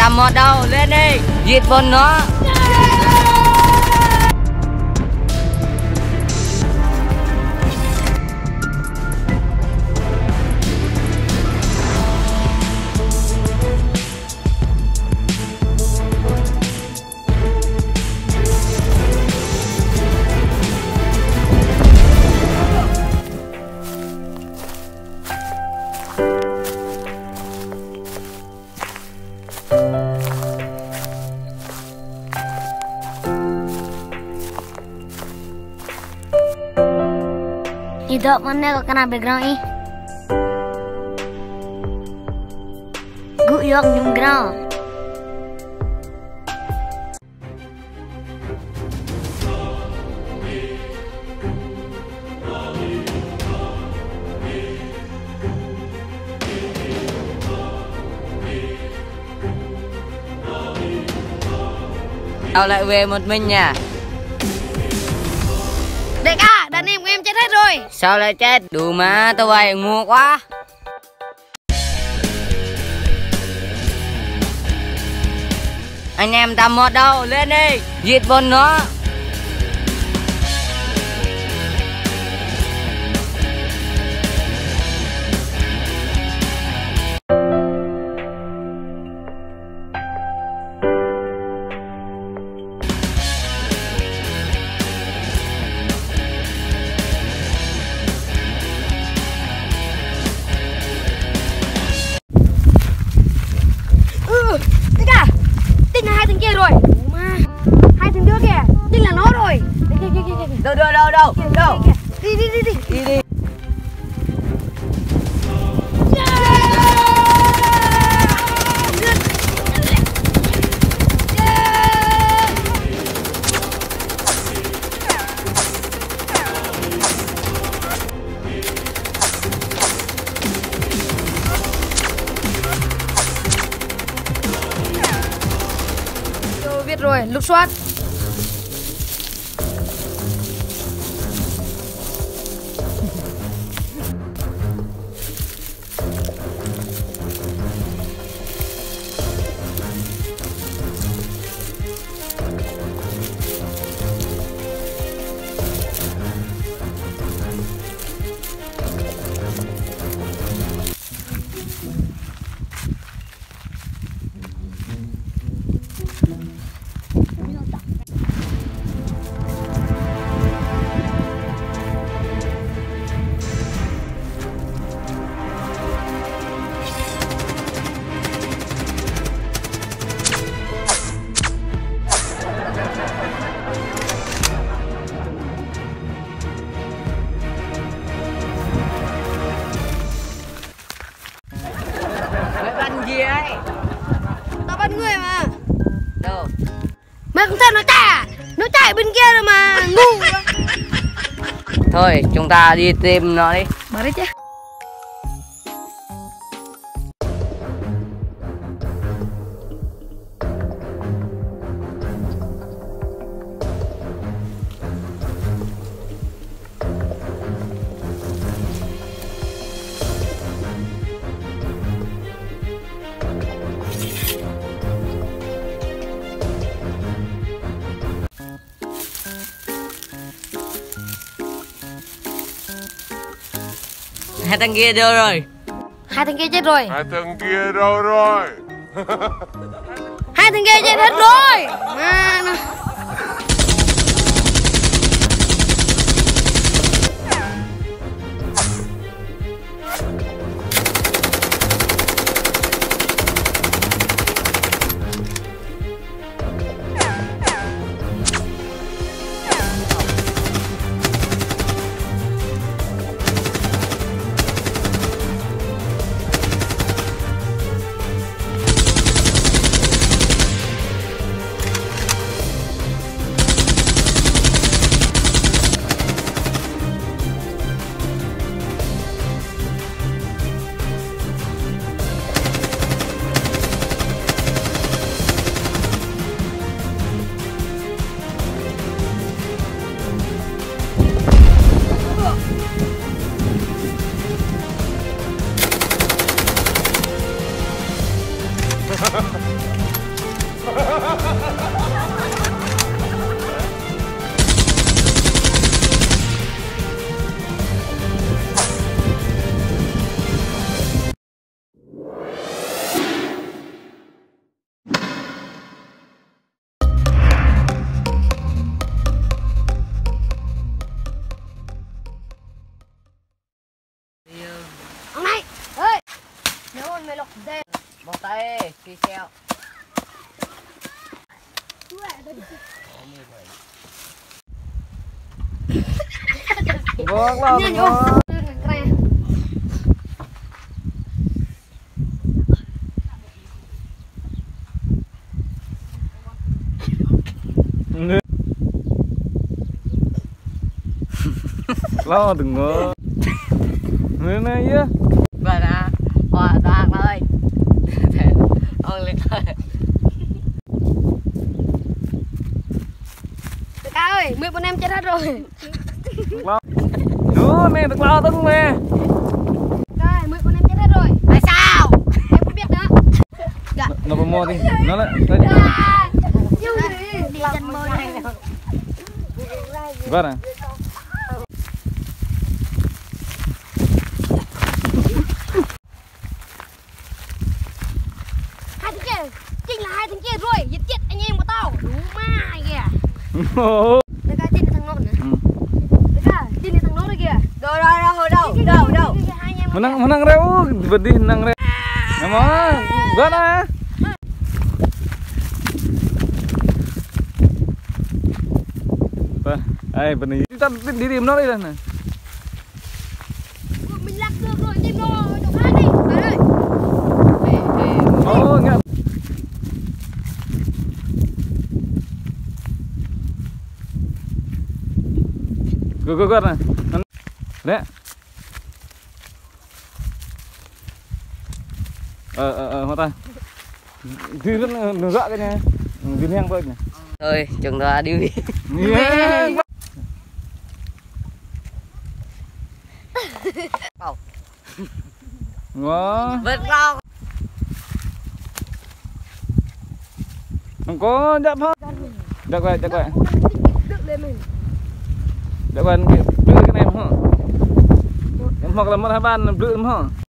tầm một đâu, lên đi, giết bọn nó. Itu mana kok kena background ini? Gue yok nyum ground. Tao lại về một mình nha. Đại ca, đàn em của em chết hết rồi. Sao lại chết? Đủ mà, tao vậy ngu quá. Anh em tầm một đâu, lên đi, giết bọn nó. Hai thằng kia rồi. Mà hai thằng đứa kìa, chính là nó rồi. Đâu. Đi. Biết rồi, lục soát. Gì ấy? Tao bắt người mà. Đâu? Mày không thấy nó chạy à? Nó chạy bên kia rồi mà, ngu quá. Thôi, chúng ta đi tìm nó đi. Bảo đấy chứ. Hai thằng kia đâu rồi? Hai thằng kia chết rồi. Hai thằng kia đâu rồi? Hai thằng kia chết hết rồi. Mà nó... mày lọc dê. Bọc tay, xì xèo. Vâng, vâng, Nhanh vâng. không? Lo đừng ngờ. Người này á. Vậy là hòa tạc ơi. Ông lên ơi. Ca ơi, 10 bọn em chết hết rồi. Lo. Nữa nè, được lo tưng nè. Ca ơi, 10 bọn em chết hết rồi. Tại sao? Em không biết nữa. Nó vào mua đi. Nó lại. Yêu gì? Đi chân mơ này. Vâng à. Hai thằng kia, chính là hai thằng kia rồi. Giết chết anh em của tao. Đúng mà kìa. Đây ca, tin là thằng nốt nữa. Đây ca, tin là thằng nốt đây kìa. Đâu đâu. Hai anh em. Mà năng rêu, vật đi năng rêu. Em má, vâng à. Vâng, đây vật này. Ta đi tìm nó đây là này. Mình lạc được rồi, tìm nó chỗ khác đi. Đấy ơi. Ô, nghe. Good này. Đấy. Hoa ta. Thì nó dọa cái này. Viên hang vơi này. Thôi, chúng ta đi. Yeah. Ngon. Vượt lo. Không có đập hết. Đập vậy. Được lên mình. Đập vậy, đưa cái này hả? Hoặc là một hai ban đưa hả?